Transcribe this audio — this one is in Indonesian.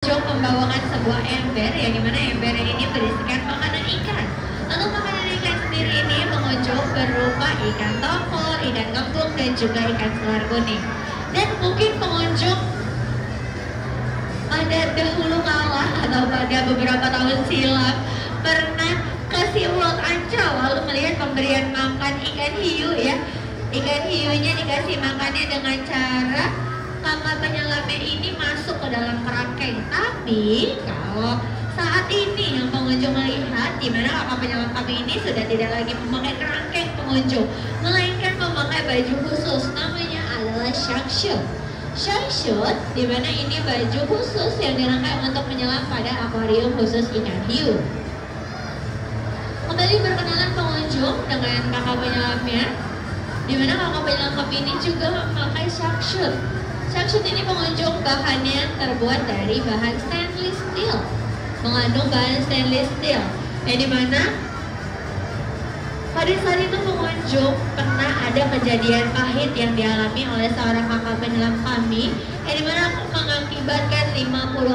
Membawakan sebuah ember yang dimana ember ini berisikan makanan ikan. Untuk makanan ikan sendiri ini pengunjung berupa ikan tongkol, ikan kembung, dan juga ikan selar kuning. Dan mungkin pengunjung pada dahulu kala atau pada beberapa tahun silam pernah ke SeaWorld Ancol lalu melihat pemberian makan ikan hiu ya. Ikan hiunya dikasih makannya dengan cara kakak penyelamnya ini masuk ke dalam kerangkeng. Tapi kalau saat ini yang pengunjung melihat di mana kakak penyelam kami ini sudah tidak lagi memakai kerangkeng pengunjung, melainkan memakai baju khusus, namanya adalah shark suit. Shark suit di mana ini baju khusus yang dirangkai untuk menyelam pada akuarium khusus ikan hiu. Kembali berkenalan pengunjung dengan kakak penyelamnya, di mana kakak penyelam kami ini juga memakai shark suit. Shark suit ini pengunjung bahannya terbuat dari bahan stainless steel, mengandung bahan stainless steel, yang dimana pada saat itu pengunjung pernah ada kejadian pahit yang dialami oleh seorang kakak penyelam kami, yang dimana mengakibatkan 50